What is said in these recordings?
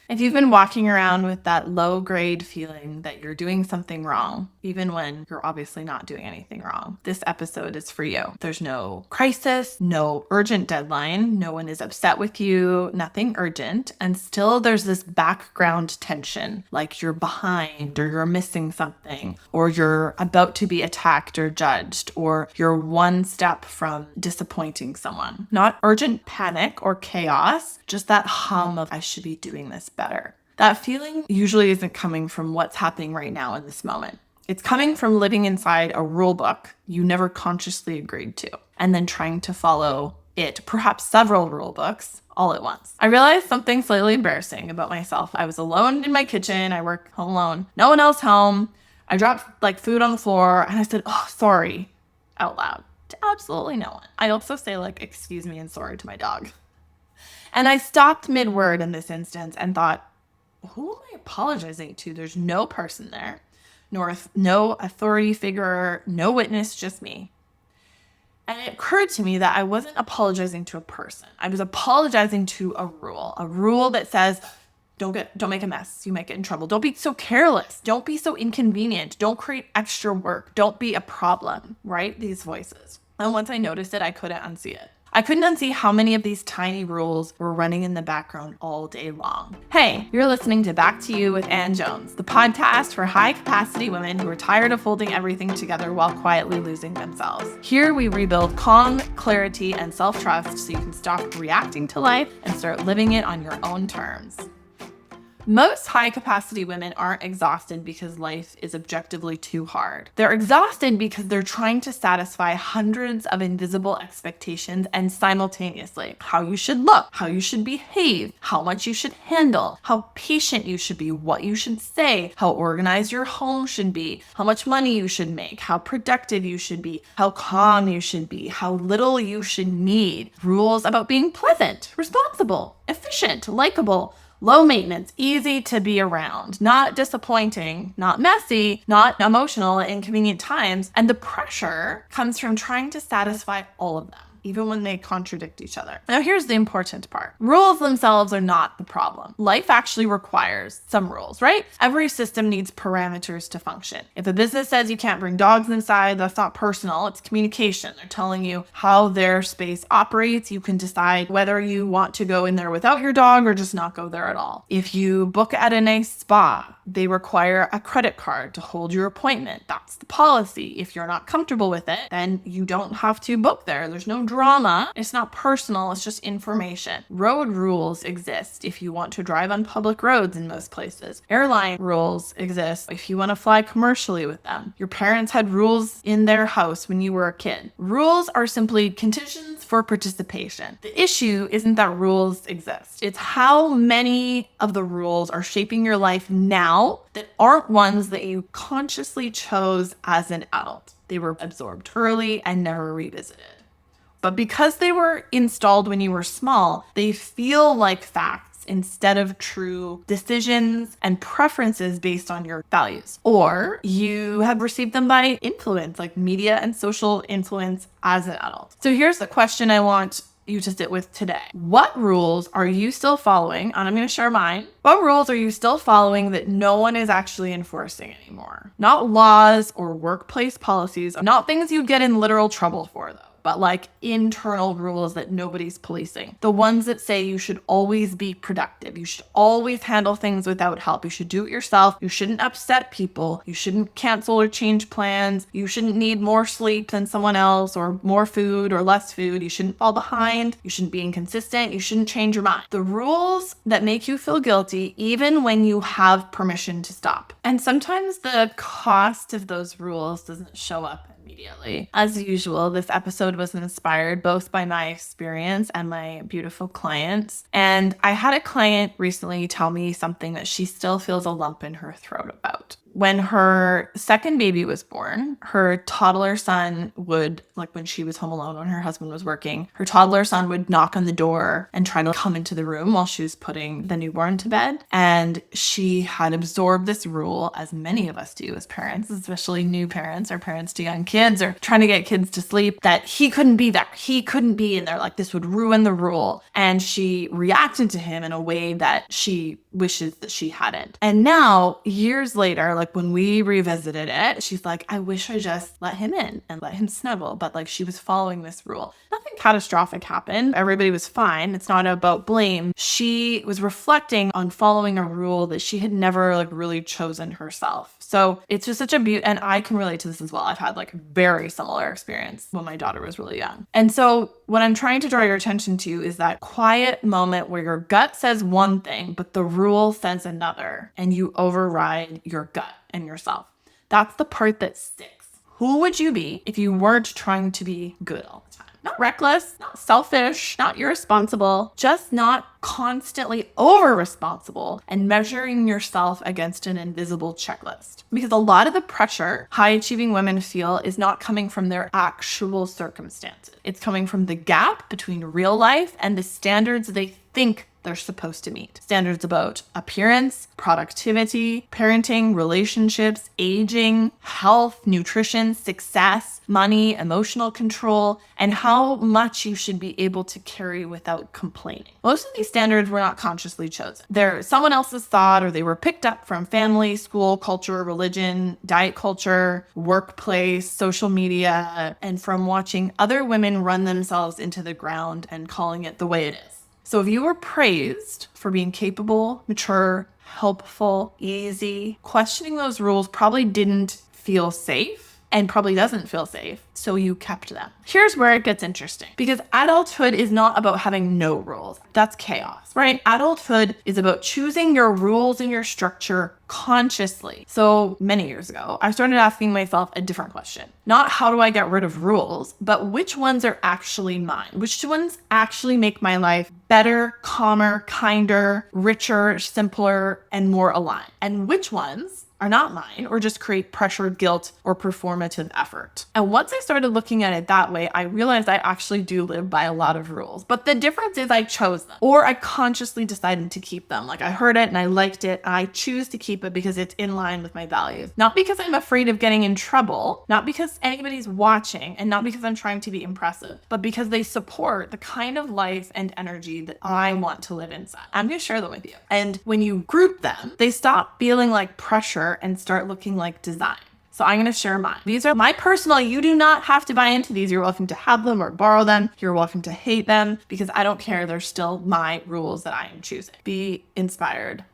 If you've been walking around with that low grade feeling that you're doing something wrong, even when you're obviously not doing anything wrong, this episode is for you. There's no crisis, no urgent deadline, no one is upset with you, nothing urgent. And still there's this background tension, like you're behind or you're missing something, or you're about to be attacked or judged, or you're one step from disappointing someone. Not urgent panic or chaos, just that hum of I should be doing this better. That feeling usually isn't coming from what's happening right now in this moment. It's coming from living inside a rule book you never consciously agreed to, and then trying to follow it, perhaps several rule books, all at once. I realized something slightly embarrassing about myself. I was alone in my kitchen. I work home alone. No one else home. I dropped food on the floor and I said, "Oh, sorry," out loud to absolutely no one. I also say "excuse me" and "sorry" to my dog. And I stopped mid-word in this instance and thought, who am I apologizing to? There's no person there, nor no authority figure, no witness, just me. And it occurred to me that I wasn't apologizing to a person. I was apologizing to a rule that says, don't make a mess. You might get in trouble. Don't be so careless. Don't be so inconvenient. Don't create extra work. Don't be a problem, right? These voices. And once I noticed it, I couldn't unsee it. I couldn't unsee how many of these tiny rules were running in the background all day long. Hey, you're listening to Back to You with Ann Jones, the podcast for high-capacity women who are tired of holding everything together while quietly losing themselves. Here we rebuild calm, clarity, and self-trust so you can stop reacting to life and start living it on your own terms. Most high-capacity women aren't exhausted because life is objectively too hard. They're exhausted because they're trying to satisfy hundreds of invisible expectations and simultaneously. How you should look, how you should behave, how much you should handle, how patient you should be, what you should say, how organized your home should be, how much money you should make, how productive you should be, how calm you should be, how little you should need. Rules about being pleasant, responsible, efficient, likable, low maintenance, easy to be around, not disappointing, not messy, not emotional at inconvenient times. And the pressure comes from trying to satisfy all of them, even when they contradict each other. Now, here's the important part. Rules themselves are not the problem. Life actually requires some rules, right? Every system needs parameters to function. If a business says you can't bring dogs inside, that's not personal, it's communication. They're telling you how their space operates. You can decide whether you want to go in there without your dog or just not go there at all. If you book at a nice spa, they require a credit card to hold your appointment. That's the policy. If you're not comfortable with it, then you don't have to book there. There's no drama. It's not personal. It's just information. Road rules exist if you want to drive on public roads in most places. Airline rules exist if you want to fly commercially with them. Your parents had rules in their house when you were a kid. Rules are simply conditions for participation. The issue isn't that rules exist. It's how many of the rules are shaping your life now that aren't ones that you consciously chose as an adult. They were absorbed early and never revisited. But because they were installed when you were small, they feel like facts instead of true decisions and preferences based on your values. Or you have received them by influence, like media and social influence as an adult. So here's the question I want you to sit with today. What rules are you still following? And I'm going to share mine. What rules are you still following that no one is actually enforcing anymore? Not laws or workplace policies, not things you'd get in literal trouble for though, but like internal rules that nobody's policing. The ones that say you should always be productive. You should always handle things without help. You should do it yourself. You shouldn't upset people. You shouldn't cancel or change plans. You shouldn't need more sleep than someone else or more food or less food. You shouldn't fall behind. You shouldn't be inconsistent. You shouldn't change your mind. The rules that make you feel guilty even when you have permission to stop. And sometimes the cost of those rules doesn't show up immediately. As usual, this episode was inspired both by my experience and my beautiful clients. And I had a client recently tell me something that she still feels a lump in her throat about. When her second baby was born, her toddler son would, like when she was home alone when her husband was working, her toddler son would knock on the door and try to come into the room while she was putting the newborn to bed. And she had absorbed this rule, as many of us do as parents, especially new parents or parents to young kids or trying to get kids to sleep, that he couldn't be there. He couldn't be in there. Like this would ruin the rule. And she reacted to him in a way that she wishes that she hadn't. And now, years later, like when we revisited it, she's like, I wish I just let him in and let him snuggle. But like she was following this rule. Nothing catastrophic happened. Everybody was fine. It's not about blame. She was reflecting on following a rule that she had never like really chosen herself. So it's just such a beauty. And I can relate to this as well. I've had like a very similar experience when my daughter was really young. And so what I'm trying to draw your attention to is that quiet moment where your gut says one thing, but the rule says another, and you override your gut and yourself. That's the part that sticks. Who would you be if you weren't trying to be good all the time? Not reckless, not selfish, not irresponsible, just not constantly over-responsible and measuring yourself against an invisible checklist. Because a lot of the pressure high-achieving women feel is not coming from their actual circumstances. It's coming from the gap between real life and the standards they think they're supposed to meet. Standards about appearance, productivity, parenting, relationships, aging, health, nutrition, success, money, emotional control, and how much you should be able to carry without complaining. Most of these standards were not consciously chosen. They're someone else's thought, or they were picked up from family, school, culture, religion, diet culture, workplace, social media, and from watching other women run themselves into the ground and calling it the way it is. So if you were praised for being capable, mature, helpful, easy, questioning those rules probably didn't feel safe and probably doesn't feel safe, so you kept them. Here's where it gets interesting, because adulthood is not about having no rules. That's chaos, right? Adulthood is about choosing your rules and your structure consciously. So many years ago, I started asking myself a different question. Not how do I get rid of rules, but which ones are actually mine? Which ones actually make my life better, calmer, kinder, richer, simpler, and more aligned? And which ones are not mine or just create pressure, guilt, or performative effort? And once I started looking at it that way, I realized I actually do live by a lot of rules. But the difference is I chose them, or I consciously decided to keep them. Like I heard it and I liked it, and I choose to keep it because it's in line with my values. Not because I'm afraid of getting in trouble, not because anybody's watching, and not because I'm trying to be impressive, but because they support the kind of life and energy that I want to live inside. I'm going to share them with you. And when you group them, they stop feeling like pressure and start looking like design. So I'm going to share mine. These are my personal. You do not have to buy into these. You're welcome to have them or borrow them. You're welcome to hate them, because I don't care. They're still my rules that I am choosing. Be inspired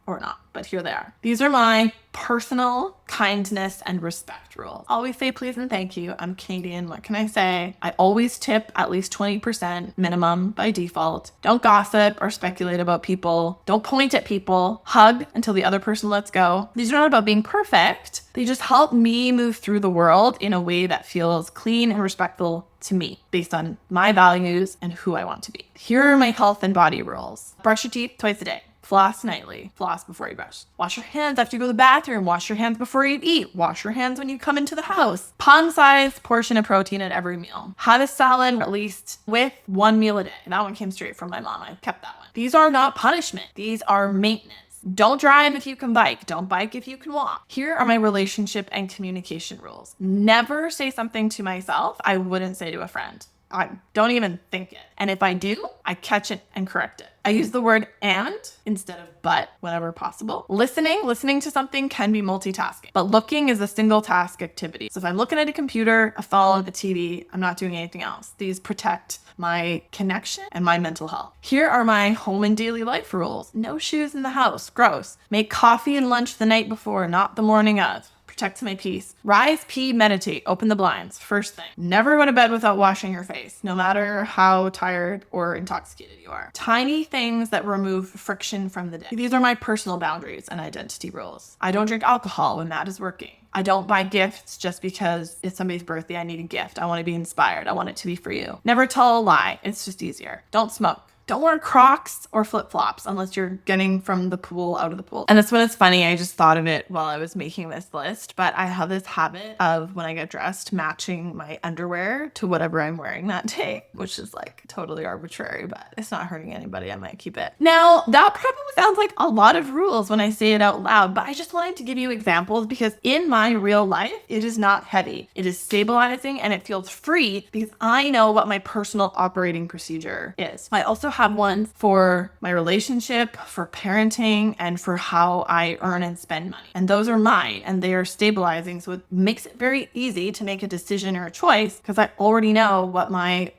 or not, but here they are. These are my personal kindness and respect rules. Always say please and thank you. I'm Canadian. What can I say? I always tip at least 20% minimum by default. Don't gossip or speculate about people. Don't point at people. Hug until the other person lets go. These are not about being perfect. They just help me move through the world in a way that feels clean and respectful to me, based on my values and who I want to be. Here are my health and body rules. Brush your teeth twice a day. Floss nightly. Floss before you brush. Wash your hands after you go to the bathroom. Wash your hands before you eat. Wash your hands when you come into the house. Palm-sized portion of protein at every meal. Have a salad at least with one meal a day. That one came straight from my mom. I kept that one. These are not punishment. These are maintenance. Don't drive if you can bike. Don't bike if you can walk. Here are my relationship and communication rules. Never say something to myself I wouldn't say to a friend. I don't even think it. And if I do, I catch it and correct it. I use the word and instead of but whenever possible. Listening to something can be multitasking, but looking is a single task activity. So if I'm looking at a computer, a phone, a TV, I'm not doing anything else. These protect my connection and my mental health. Here are my home and daily life rules. No shoes in the house. Gross. Make coffee and lunch the night before, not the morning of. Protects my peace. Rise, pee, meditate. Open the blinds. First thing. Never go to bed without washing your face, no matter how tired or intoxicated you are. Tiny things that remove friction from the day. These are my personal boundaries and identity rules. I don't drink alcohol when Matt is working. I don't buy gifts just because it's somebody's birthday. I need a gift. I want to be inspired. I want it to be for you. Never tell a lie. It's just easier. Don't smoke. Don't wear Crocs or flip-flops unless you're getting from the pool out of the pool. And that's when it's funny. I just thought of it while I was making this list, but I have this habit of when I get dressed, matching my underwear to whatever I'm wearing that day, which is like totally arbitrary, but it's not hurting anybody. I might keep it. Now, that probably sounds like a lot of rules when I say it out loud, but I just wanted to give you examples because in my real life, it is not heavy. It is stabilizing and it feels free because I know what my personal operating procedure is. I also have one for my relationship, for parenting, and for how I earn and spend money. And those are mine and they are stabilizing. So it makes it very easy to make a decision or a choice because I already know what I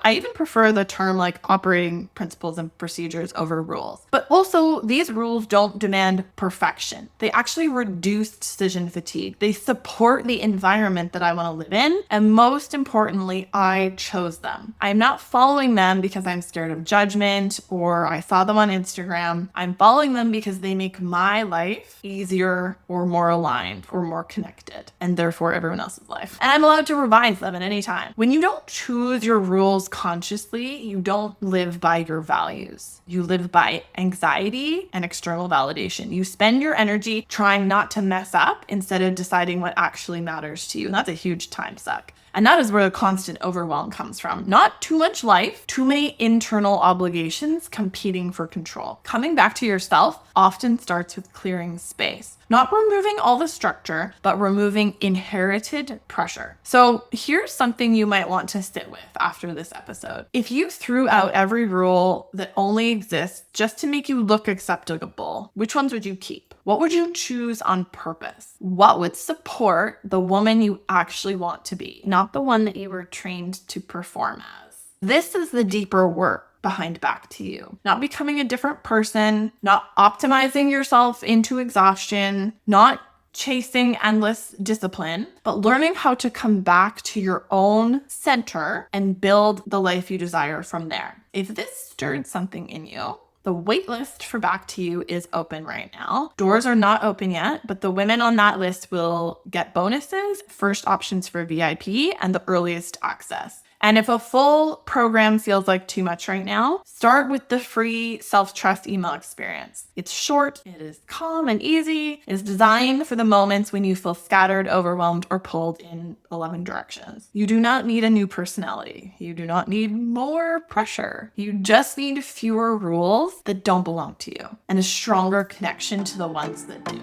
even prefer the term like operating principles and procedures over rules. But also, these rules don't demand perfection. They actually reduce decision fatigue. They support the environment that I want to live in. And most importantly, I chose them. I'm not following them because I'm scared of judgment or I saw them on Instagram. I'm following them because they make my life easier or more aligned or more connected, and therefore everyone else's life. And I'm allowed to revise them at any time. When you don't choose your rules consciously, you don't live by your values. You live by anxiety and external validation. You spend your energy trying not to mess up instead of deciding what actually matters to you. And that's a huge time suck. And that is where the constant overwhelm comes from. Not too much life, too many internal obligations competing for control. Coming back to yourself often starts with clearing space. Not removing all the structure, but removing inherited pressure. So here's something you might want to sit with after this episode. If you threw out every rule that only exists just to make you look acceptable, which ones would you keep? What would you choose on purpose? What would support the woman you actually want to be, not the one that you were trained to perform as? This is the deeper work behind back to you. Not becoming a different person, not optimizing yourself into exhaustion, not chasing endless discipline, but learning how to come back to your own center and build the life you desire from there. If this stirred something in you, the waitlist for Back to You is open right now. Doors are not open yet, but the women on that list will get bonuses, first options for VIP, and the earliest access. And if a full program feels like too much right now, start with the free self-trust email experience. It's short, it is calm and easy, it is designed for the moments when you feel scattered, overwhelmed, or pulled in 11 directions. You do not need a new personality. You do not need more pressure. You just need fewer rules that don't belong to you and a stronger connection to the ones that do.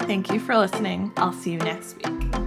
Thank you for listening. I'll see you next week.